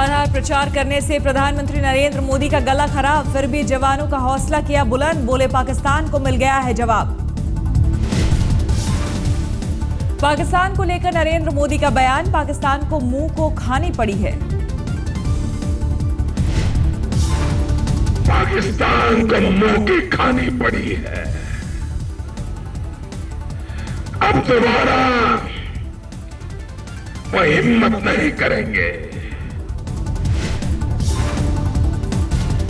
बारहार प्रचार करने से प्रधानमंत्री नरेंद्र मोदी का गला खराब, फिर भी जवानों का हौसला किया बुलंद, बोले पाकिस्तान को मिल गया है जवाब। पाकिस्तान को लेकर नरेंद्र मोदी का बयान, पाकिस्तान को मुंह को खानी पड़ी है। पाकिस्तान को मुंह की खानी पड़ी है। अब दोबारा वो हिम्मत नहीं करेंगे।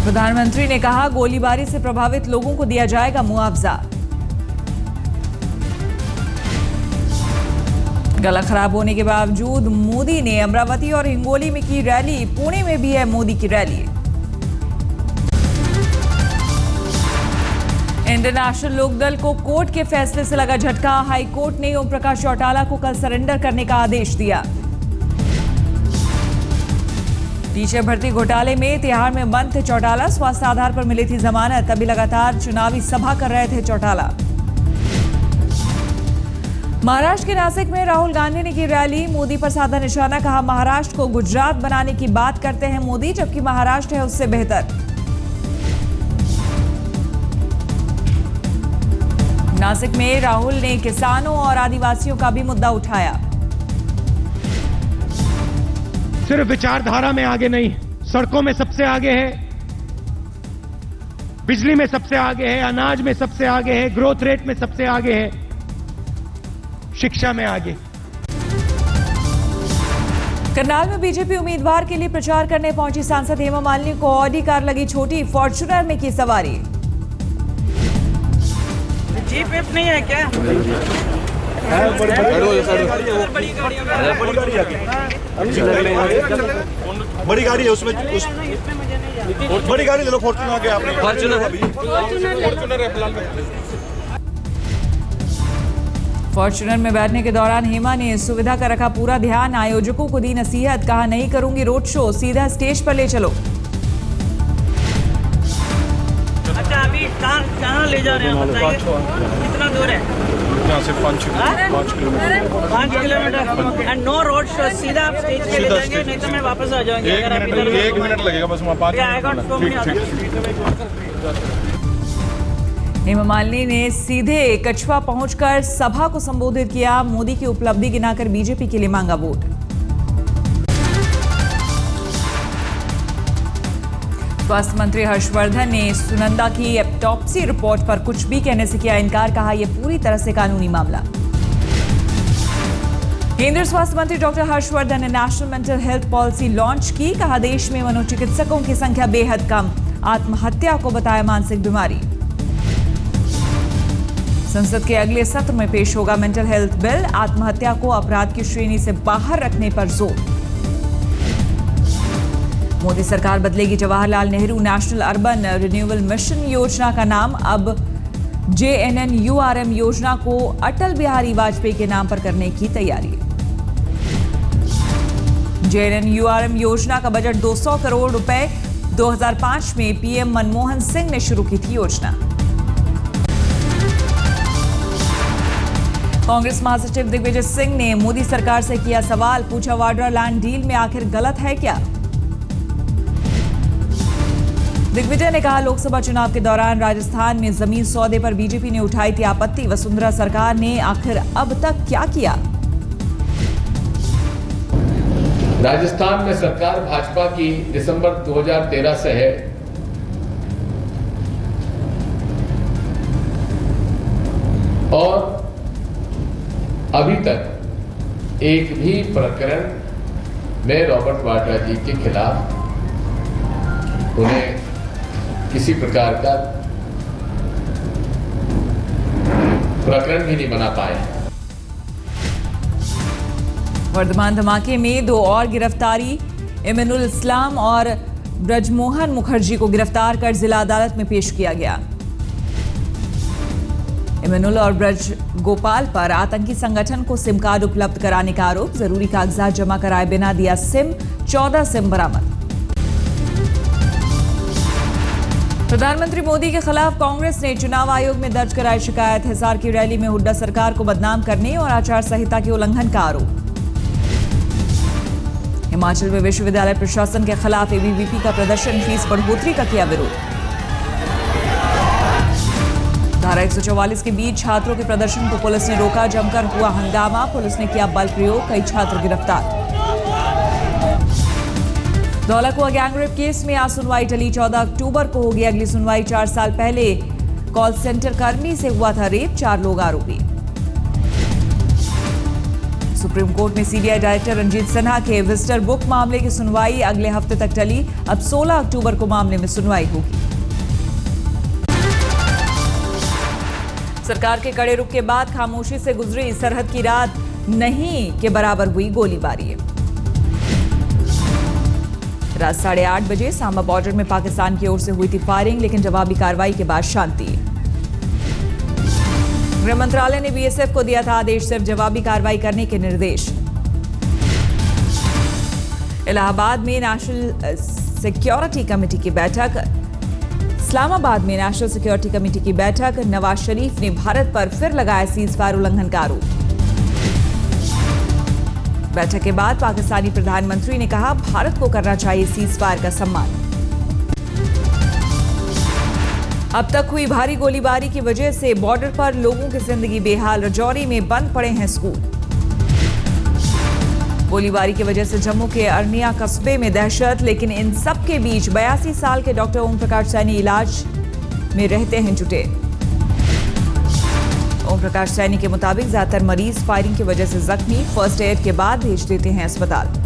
प्रधानमंत्री ने कहा, गोलीबारी से प्रभावित लोगों को दिया जाएगा मुआवजा। गला खराब होने के बावजूद मोदी ने अमरावती और हिंगोली में की रैली, पुणे में भी है मोदी की रैली। इंडियन नेशनल लोकदल को कोर्ट के फैसले से लगा झटका, हाई कोर्ट ने ओम प्रकाश चौटाला को कल सरेंडर करने का आदेश दिया। टीचर भर्ती घोटाले में तिहाड़ में बंद थे चौटाला, स्वास्थ्य आधार पर मिली थी जमानत, अभी लगातार चुनावी सभा कर रहे थे चौटाला। महाराष्ट्र के नासिक में राहुल गांधी ने की रैली, मोदी पर साधा निशाना, कहा महाराष्ट्र को गुजरात बनाने की बात करते हैं मोदी, जबकि महाराष्ट्र है उससे बेहतर। नासिक में राहुल ने किसानों और आदिवासियों का भी मुद्दा उठाया। सिर्फ विचारधारा में आगे नहीं, सड़कों में सबसे आगे है, बिजली में सबसे आगे है, अनाज में सबसे आगे है, ग्रोथ रेट में सबसे आगे है, शिक्षा में आगे। करनाल में बीजेपी उम्मीदवार के लिए प्रचार करने पहुंची सांसद हेमा मालिनी को ऑडी कार लगी छोटी, फॉर्च्यूनर में की सवारी। जीप नहीं है क्या? बड़ी गाड़ी है उसमें, बड़ी गाड़ी ले लो, फॉर्च्यूनर आगे आपने। फॉर्च्यूनर में बैठने के दौरान हेमा ने सुविधा का रखा पूरा ध्यान, आयोजकों को दी नसीहत, कहा नहीं करूंगी रोड शो, सीधा स्टेज पर ले चलो। अच्छा अभी कहाँ ले जा रहे हैं बताइए, कितना दूर है? यहाँ से 5 kilometre. 5 kilometre and no road show, सीधा आप स्टेज पे ले जाएंगे, नहीं तो मैं वापस आ जाऊंगी। 1 मिनट लगेगा बस वहाँ 5 मिनट। हेमा मालिनी ने सीधे कछवा पहुंचकर सभा को संबोधित किया, मोदी की उपलब्धि गिनाकर बीजेपी के लिए मांगा वोट। स्वास्थ्य मंत्री हर्षवर्धन ने सुनंदा की ऑटोप्सी रिपोर्ट पर कुछ भी कहने से किया इनकार, कहा यह पूरी तरह से कानूनी मामला। केंद्रीय स्वास्थ्य मंत्री डॉक्टर हर्षवर्धन ने national mental health policy launch की, कहा देश में मनोचिकित्सकों की संख्या बेहद कम, आत्महत्या को बताया मानसिक बीमारी। संसद के अगले सत्र में पेश होगा मेंटल हेल्थ बिल, आत्महत्या को अपराध की श्रेणी से बाहर रखने पर जोर। मोदी सरकार बदलेगी Jawaharlal Nehru national urban renewal mission योजना का नाम, अब JNNURM योजना को अटल बिहारी वाजपेयी के नाम पर करने की तैयारी। JNNURM योजना का बजट 200 करोड़ रुपए, 2005 में PM मनमोहन सिंह ने शुरू की थी योजना। कांग्रेस महासचिव दिग्विजय सिंह ने मोदी सरकार से किया सवाल, पूछा वाड्रा लैंड डील में आखिर गलत है क्या? दिग्विजय ने कहा लोकसभा चुनाव के दौरान राजस्थान में जमीन सौदे पर बीजेपी ने उठाई थी आपत्ति, वसुंधरा सरकार ने आखिर अब तक क्या किया? राजस्थान में सरकार भाजपा की दिसंबर 2013 से है, और अभी तक एक भी प्रकरण में रॉबर्ट वाड्रा जी के खिलाफ उन्हें किसी प्रकार का प्रकरण भी नहीं बना पाए। वर्धमान धमाके में 2 और गिरफ्तारी, इमानुल इस्लाम और ब्रजमोहन मुखर्जी को गिरफ्तार कर जिला अदालत में पेश किया गया। इमानुल और ब्रज गोपाल पर आतंकी संगठन को सिम कार्ड उपलब्ध कराने का आरोप, जरूरी कागजात जमा कराए बिना दिया सिम, 14 सिम बरामद। प्रधानमंत्री मोदी के खिलाफ कांग्रेस ने चुनाव आयोग में दर्ज कराई शिकायत, हिसार की रैली में हुड्डा सरकार को बदनाम करने और आचार संहिता के उल्लंघन का आरोप। हिमाचल में विश्वविद्यालय प्रशासन के खिलाफ एबीवीपी का प्रदर्शन, फीस बढ़ोतरी का किया विरोध। धारा 144 के बीच छात्रों के प्रदर्शन को पुलिस ने रोका, जमकर हुआ हंगामा, पुलिस ने किया बल प्रयोग, कई छात्र गिरफ्तार। धौलाकुआ गैंगरेप केस में आज सुनवाई टली, 14 अक्टूबर को होगी अगली सुनवाई। 4 साल पहले कॉल सेंटर कर्मी से हुआ था रेप, 4 लोग आरोपी। सुप्रीम कोर्ट में सीबीआई डायरेक्टर रंजीत सिन्हा के विजिटर बुक मामले की सुनवाई अगले हफ्ते तक टली, अब 16 अक्टूबर को मामले में सुनवाई होगी। सरकार के कड़े रुख के बाद खामोशी से गुजरी सरहद की रात, नहीं के बराबर हुई गोलीबारी। रात 8:30 बजे सांबा बॉर्डर में पाकिस्तान की ओर से हुई थी फायरिंग, लेकिन जवाबी कार्रवाई के बाद शांति। गृह मंत्रालय ने बीएसएफ को दिया था आदेश, सिर्फ जवाबी कार्रवाई करने के निर्देश। इलाहाबाद में नेशनल सिक्योरिटी कमेटी की बैठक, इस्लामाबाद में नेशनल सिक्योरिटी कमेटी की बैठक, नवाज शरीफ ने भारत पर फिर लगाया सीजफायर उल्लंघन का आरोप। बैठक के बाद पाकिस्तानी प्रधानमंत्री ने कहा, भारत को करना चाहिए सीजफायर का सम्मान। अब तक हुई भारी गोलीबारी की वजह से बॉर्डर पर लोगों की जिंदगी बेहाल, रजौरी में बंद पड़े हैं स्कूल। गोलीबारी की वजह से जम्मू के अरनिया कस्बे में दहशत, लेकिन इन सब के बीच 82 साल के डॉक्टर ओम प्रकाश सैनी इलाज में रहते हैं जुटे। ओम प्रकाश सैनी के मुताबिक ज्यादातर मरीज फायरिंग की वजह से जख्मी, फर्स्ट एड के बाद भेज देते हैं अस्पताल।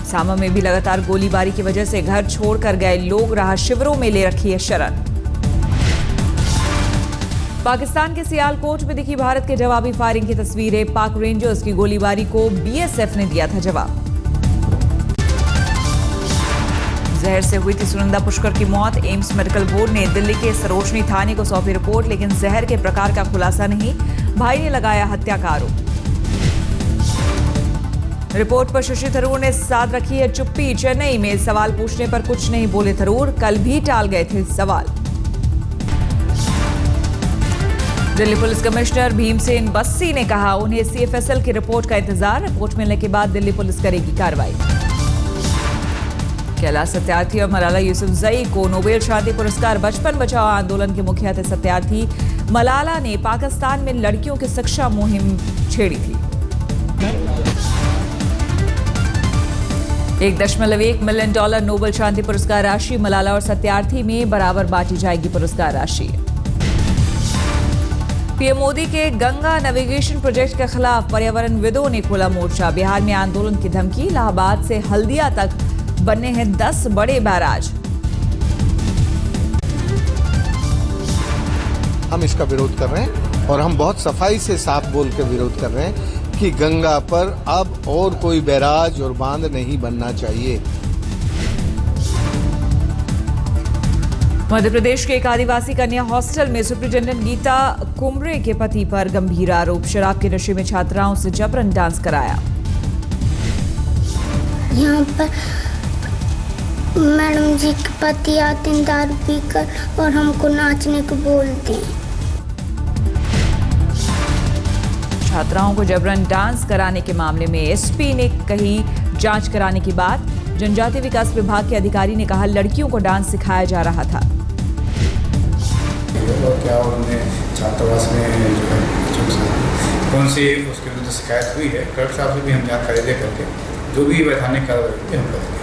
सांबा में भी लगातार गोलीबारी की वजह से घर छोड़कर गए लोग राहत शिविरों में ले रखी है शरण। पाकिस्तान के सियालकोट में दिखी भारत के जवाबी फायरिंग की तस्वीरें, पाक रेंजर्स की गोलीबारी को बीएसएफ ने दिया था जवाब। जहर से हुई थी सुनंदा पुष्कर की मौत, एम्स मेडिकल बोर्ड ने दिल्ली के सरोजनी थाने को सौंपी रिपोर्ट, लेकिन जहर के प्रकार का खुलासा नहीं, भाई ने लगाया हत्या का आरोप। रिपोर्ट पर शशि थरूर ने साथ रखी है चुप्पी, चेन्नई में सवाल पूछने पर कुछ नहीं बोले थरूर, कल भी टाल गए थे सवाल। दिल्ली पुलिस कमिश्नर भीमसेन बस्सी ने कहा, उन्हें सीएफएसएल की रिपोर्ट का इंतजार, रिपोर्ट मिलने के बाद दिल्ली पुलिस करेगी कार्रवाई। कैलाश सत्यार्थी और मलाला यूसुफजई को नोबेल शांति पुरस्कार, बचपन बचाओ आंदोलन के मुखिया थे सत्यार्थी। मलाला ने पाकिस्तान में लड़कियों की शिक्षा मुहिम छेड़ी थी। 1.1 मिलियन डॉलर नोबेल शांति पुरस्कार राशि, मलाला और सत्यार्थी में बराबर बांटी जाएगी पुरस्कार राशि। पीएम मोदी के गंगा नेविगेशन प्रोजेक्ट के खिलाफ पर्यावरणविदों ने खोला मोर्चा, बिहार में आंदोलन की धमकी, इलाहाबाद से हल्दिया तक बनने हैं 10 बड़े बैराज। हम इसका विरोध कर रहे हैं और हम बहुत सफाई से साफ बोल के विरोध कर रहे हैं कि गंगा पर अब और कोई बैराज और बांध नहीं बनना चाहिए। मध्य प्रदेश के एक आदिवासी कन्या हॉस्टल में सुप्रिंटेंडेंट गीता कुमरे के पति पर गंभीर आरोप, शराब के नशे में छात्राओं से जबरन डांस कराया। यहाँ पर मैडम जी के पति आते हैं दारू पीकर और हमको नाचने को बोलते हैं। छात्राओं को जबरन डांस कराने के मामले में एसपी ने कही जांच कराने की बात। जनजातीय विकास विभाग के अधिकारी ने कहा, लड़कियों को डांस सिखाया जा रहा था। क्या उन्हें छात्रावास में जो है कौन सी उसके विरुद्ध शिकायत हुई है, कलेक्टर साहब से भी हम जानकारी दे करके जो भी वैधानिक कार्रवाई होगी हम करेंगे।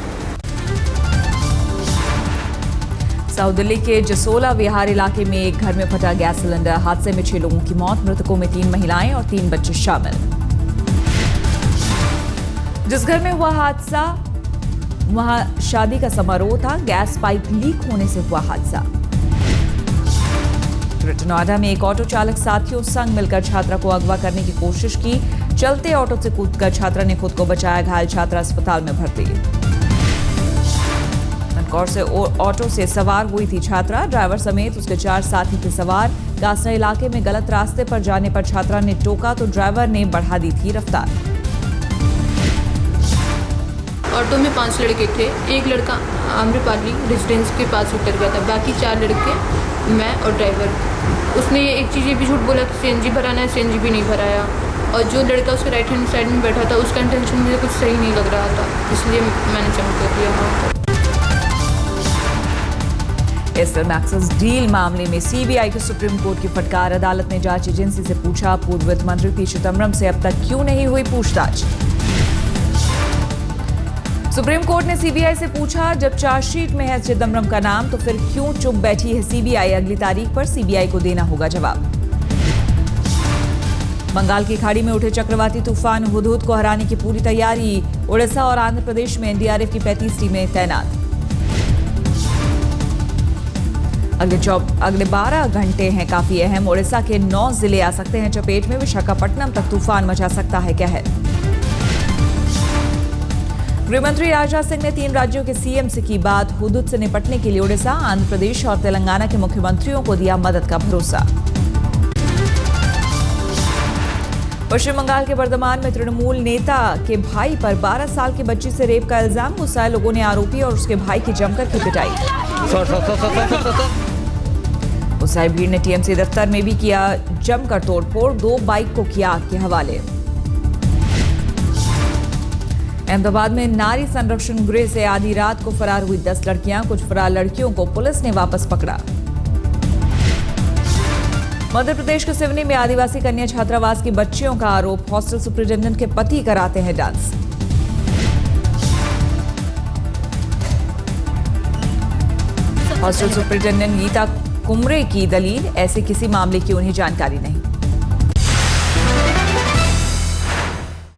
साउथ दिल्ली के जसोला विहार इलाके में एक घर में फटा गैस सिलेंडर, हादसे में 6 लोगों की मौत, मृतकों में 3 महिलाएं और 3 बच्चे शामिल। जिस घर में हुआ हादसा वहां शादी का समारोह था, गैस पाइप लीक होने से हुआ हादसा। ग्रेटर नोएडा में एक ऑटो चालक साथियों संग मिलकर छात्रा को अगवा करने की कोशिश की, चलते ऑटो से कूदकर छात्रा ने खुद को बचाया, घायल छात्रा अस्पताल में भर्ती। मनकौर से ऑटो से सवार हुई थी छात्रा, ड्राइवर समेत उसके 4 साथी थे सवार। गासना इलाके में गलत रास्ते पर जाने पर छात्रा ने टोका तो ड्राइवर ने बढ़ा दी थी रफ्तार। ऑटो में 5 लड़के थे, एक लड़का आम्रपाली रेजिडेंस के पास उतर गया था, बाकी 4 लड़के, मैं और ड्राइवर। उसने एक चीज़ ये भी झूठ बोला कि सीएनजी भराना है, सीएनजी भी नहीं भराया। और जो लड़का उसके राइट हैंड साइड में बैठा था उसका इंटेंशन मुझे कुछ सही नहीं लग रहा था, इसलिए मैंने जंप कर दिया वहाँ पर। इस फिल्म एक्सेस डील मामले में सीबीआई को सुप्रीम कोर्ट की फटकार। अदालत ने जांच एजेंसी से पूछा, पूर्व वित्त मंत्री पी चिदम्बरम से अब तक क्यों नहीं हुई पूछताछ। सुप्रीम कोर्ट ने सीबीआई से पूछा, जब चार्जशीट में है चिदम्बरम का नाम तो फिर क्यों चुप बैठी है सीबीआई। अगली तारीख पर सीबीआई को देना होगा जवाब। बंगाल की खाड़ी में उठे चक्रवाती तूफान हुदहुद को हराने की पूरी तैयारी। उड़ीसा और आंध्र प्रदेश में एनडीआरएफ की 35 टीमें तैनात। अगले 12 घंटे हैं काफी अहम। उड़ीसा के 9 जिले आ सकते हैं चपेट में। विशाखापट्टनम तक तूफान मचा सकता है कहर। गृहमंत्री राजनाथ सिंह ने 3 राज्यों के सीएम से की बात। हुदहुद से निपटने के लिए उड़ीसा, आंध्र प्रदेश और तेलंगाना के मुख्यमंत्रियों को दिया मदद का भरोसा। पश्चिम बंगाल के बर्धमान में तृणमूल नेता के भाई पर 12 साल की बच्ची से रेप का इल्जाम। गुस्साए लोगों ने आरोपी और उसके भाई की जमकर की पिटाई। गुस्साई भीड़ ने टीएमसी दफ्तर में भी किया जमकर तोड़फोड़। 2 बाइक को किया आग के हवाले। अहमदाबाद में नारी संरक्षण गृह से आधी रात को फरार हुई 10 लड़कियां। कुछ फरार लड़कियों को पुलिस ने वापस पकड़ा। मध्य प्रदेश के सिवनी में आदिवासी कन्या छात्रावास की बच्चियों का आरोप। हॉस्टल सुपरिटेंडेंट के पति कराते हैं dance. Hostel superintendent Geeta Kumre की दलील, ऐसे किसी मामले की उन्हें जानकारी नहीं।